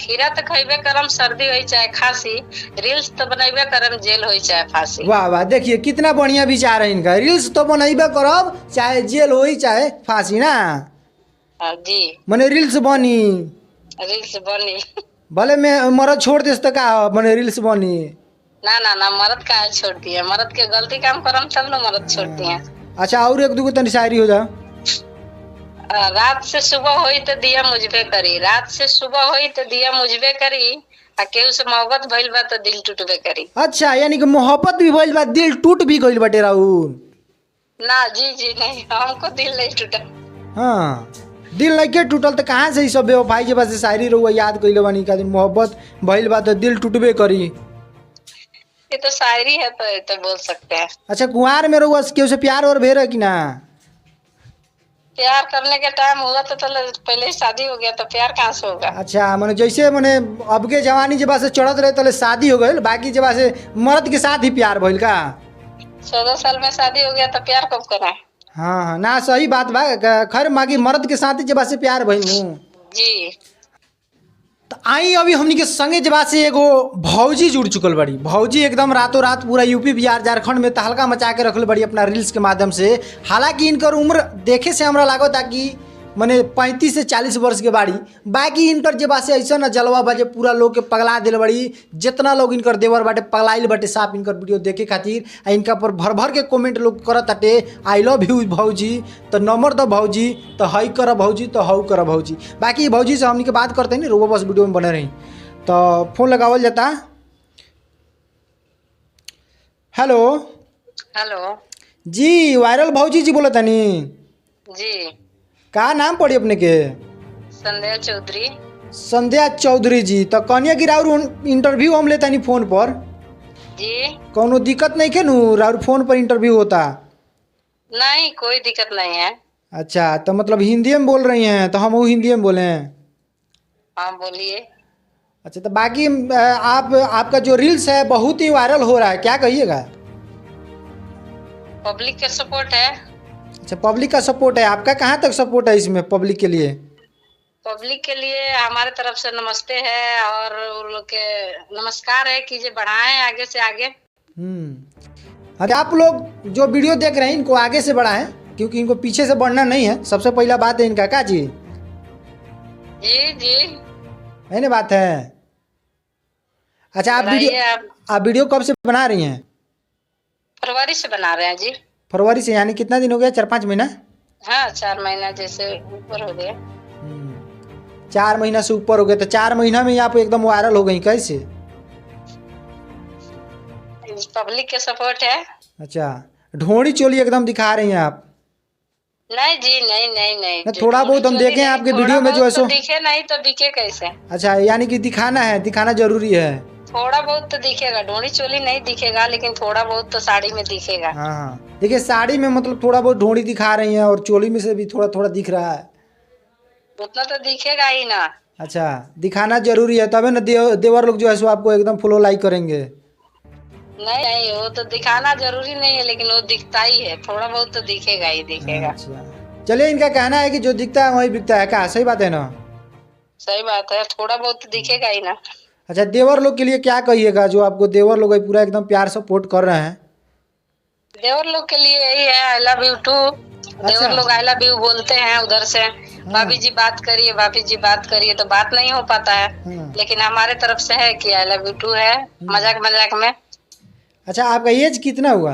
खीरा तो खइबे करम, सर्दी होई चाहे खांसी। रील्स तो बनैबे करम, जेल होई चाहे फांसी। वाह वाह, देखिए कितना बढ़िया विचार है इनका। रील्स तो बनैबे करब चाहे जेल होई चाहे फांसी ना। जी। मने रील्स बनी रील्स बनी। भले मैं मरद छोड़ देस तो का मने रील्स बनी। ना ना ना, मर्द काहे छोड़ दिए? मर्द के गलती काम करम तब ना मर्द छोड़ दिए। अच्छा, और एक दूगो तनी शायरी हो जा। रात से सुबह होई तो दिया मुझबे करी, रात से सुबह होई तो दिया मुझबे करी, आ केहू से मोहब्बत भइल बा तो दिल टूटबे करी। अच्छा, यानी कि मोहब्बत भी भइल बा, दिल टूट भी गइल बाटे राहुल। ना जी जी नहीं, हमको दिल नहीं टूटा। हाँ, दिल नहीं के टूटल तो कहाँ से ही सब बेवफाई के बस शायरी रहुआ याद कइले बानी का दिन मोहब्बत भइल बा तो दिल टूटबे करी। ये तो शायरी है तो ये तो बोल सकते हैं। अच्छा, कुंवार में रहुआ केहू से प्यार और भेर है कि ना? प्यार करने के टाइम हुआ तो पहले ही शादी हो गया, तो प्यार कहाँ से होगा? अच्छा, मने जैसे मने अब के जवानी जब से चढ़त रहे तले शादी हो गई, बाकी जब से मर्द के साथ ही प्यार भइल का? 14 साल में शादी हो गया तो प्यार कब करा? हाँ हाँ, ना सही बात बा। खैर बाकी मर्द के साथ ही जब से प्यार भइल नु। जी। तो आई अभी हमनी के संगे जब से एगो भौजी जुड़ चुकल बड़ी। भौजी एकदम रातों रात पूरा यूपी बिहार झारखंड में तहलका मचा के रखल बड़ी अपना रील्स के माध्यम से। हालांकि इनकर उम्र देखे से हमरा लागता कि मने 35 से 40 वर्ष के बाड़ी, बाकी इनकर जब से ऐसा ना जलवा बाजे पूरा लोग के पगला दिल बड़ी। जितना लोग इनकर देवर बाटे पगलाइल बाटे साफ इनकर वीडियो देखे खातिर। आ इनका पर भर भर के कमेंट लोग करत ताटे आई लव यू भौजी, तो नंबर दो भौजी, तो हई कर भौजी, तो हऊ कर भौजी। बाकी भौजी से हमनी के बात करते नहीं, रोबो बस वीडियो में बने रही। तो फोन लगावल जाता। हेलो हेलो जी, वायरल भौजी जी बोला तनी जी। का नाम पड़ी अपने के? संध्या चौधरी। संध्या चौधरी जी। तो कन्या की राउर इंटरव्यू हम लेता नहीं फोन पर। जी। कोनो दिक्कत नहीं के नु? राउर फोन पर इंटरव्यू होता? नहीं, कोई दिक्कत नहीं है। अच्छा, तो मतलब हिंदी में बोल रही हैं तो हम वो हिंदी में बोले हैं। हाँ बोलिए। अच्छा, तो बाकी आपका जो रील्स है बहुत ही वायरल हो रहा है, क्या कहिएगा? पब्लिक का सपोर्ट है। अच्छा, पब्लिक का सपोर्ट है। आपका कहाँ तक सपोर्ट है इसमें पब्लिक के लिए? पब्लिक के लिए हमारे तरफ से नमस्ते है, और उन लोग के नमस्कार है, कीजिए बढ़ाएं आगे से आगे। अरे आप लोग जो वीडियो देख रहे हैं इनको आगे से बढ़ाएं, क्योंकि इनको पीछे से बढ़ना नहीं है। सबसे पहला बात है इनका, का जी? जी जी। है ना बात है। अच्छा, आप वीडियो कब से बना रही हैं? फरवरी से बना रहे हैं जी। फरवरी से, यानी कितना दिन हो गया? 4-5 महीना? हाँ, 4 महीना जैसे ऊपर हो गया। 4 महीना से ऊपर हो गए। तो 4 महीना में आप एकदम वायरल हो गई, कैसे? पब्लिक के सपोर्ट है। अच्छा, ढोड़ी चोली एकदम दिखा रही हैं आप? नहीं जी, नहीं नहीं नहीं, थोड़ा बहुत हम देखें आपके वीडियो में जो है सो दिखे नहीं तो बिके कैसे? अच्छा, यानी कि दिखाना है, दिखाना जरूरी है। थोड़ा बहुत तो दिखेगा, ढोड़ी चोली नहीं दिखेगा, लेकिन थोड़ा बहुत तो साड़ी में दिखेगा। हाँ हाँ, देखिए साड़ी में मतलब थोड़ा बहुत ढोड़ी दिखा रही हैं, और चोली में से भी थोड़ा थोड़ा दिख रहा है। उतना तो दिखेगा ही ना। अच्छा, दिखाना जरूरी है, तभी ना देवर लोग जो है सो आपको एकदम फॉलो लाइक करेंगे। नहीं नहीं, वो तो दिखाना जरूरी नहीं है, लेकिन वो दिखता ही है, थोड़ा बहुत तो दिखेगा ही दिखेगा। अच्छा, चलिए, इनका कहना है कि जो दिखता है वही बिकता है, क्या सही बात है ना? सही बात है, थोड़ा बहुत तो दिखेगा ही ना। अच्छा, देवर लोग के लिए क्या कहिएगा, जो आपको देवर लोग पूरा एकदम प्यार सपोर्ट कर रहे हैं? देवर लोग के लिए यही है, आई लव यू टू। देवर लोग आई लव यू बोलते हैं उधर से। भाभी जी बात करिए, भाभी जी बात करिए, तो बात नहीं हो पाता है। लेकिन हमारे तरफ से है कि आई लव यू टू है, मजाक मजाक में। अच्छा, आपका एज कितना हुआ?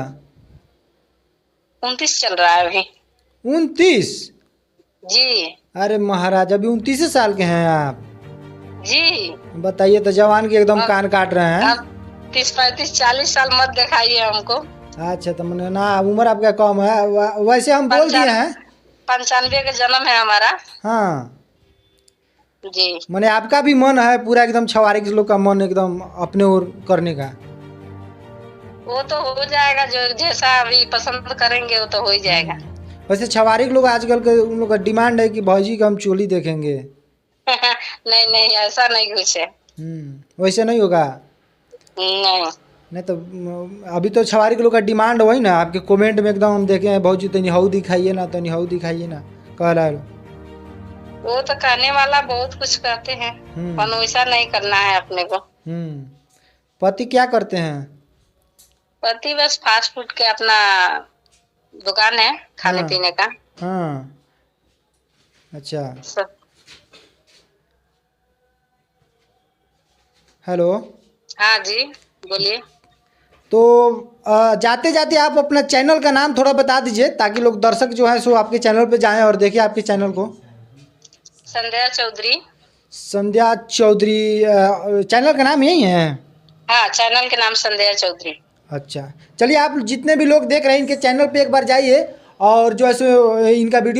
29 चल रहा है अभी। 29? जी। अरे महाराज, अभी 29 साल के हैं आप? जी। बताइए, तो जवान की एकदम कान काट रहे हैं। 30, 35, 40 साल मत दिखाइए हमको। अच्छा, तो मैंने ना उम्र आपका कम है, वैसे हम बोल दिए हैं। 95 का जन्म है हमारा। हाँ जी। मैंने आपका भी मन है पूरा एकदम छवारी के लोग का मन एकदम अपने ओर करने का? वो तो हो जाएगा, जो जैसा अभी पसंद करेंगे वो तो हो ही जाएगा। वैसे छवारी के लोग आजकल के उन लोग का डिमांड है कि भौजी का हम चोली देखेंगे। नहीं नहीं, ऐसा नहीं कुछ है। वैसे नहीं होगा? नहीं तो अभी तो छवारी के लोग का डिमांड वही ना, आपके कमेंट में एकदम हम देखे हैं भौजी तनी हऊ दिखाइए ना, तनी हऊ दिखाइए ना, कह रहा है। वो तो कहने वाला बहुत कुछ कहते हैं, पर वैसा नहीं करना है अपने को। पति क्या करते हैं? पति बस फास्ट फूड के अपना दुकान है खाने पीने का। हाँ, अच्छा। सब। हेलो। हाँ जी, बोलिए। तो जाते जाते आप अपना चैनल का नाम थोड़ा बता दीजिए, ताकि लोग दर्शक जो है सो आपके चैनल पे जाएं और देखें आपके चैनल को। संध्या चौधरी। संध्या चौधरी, चैनल का नाम यही है? हाँ, चैनल के नाम संध्या चौधरी। अच्छा, चलिए, आप जितने भी लोग देख रहे हैं इनके चैनल पे एक बार जाइए और जो है सो इनका वीडियो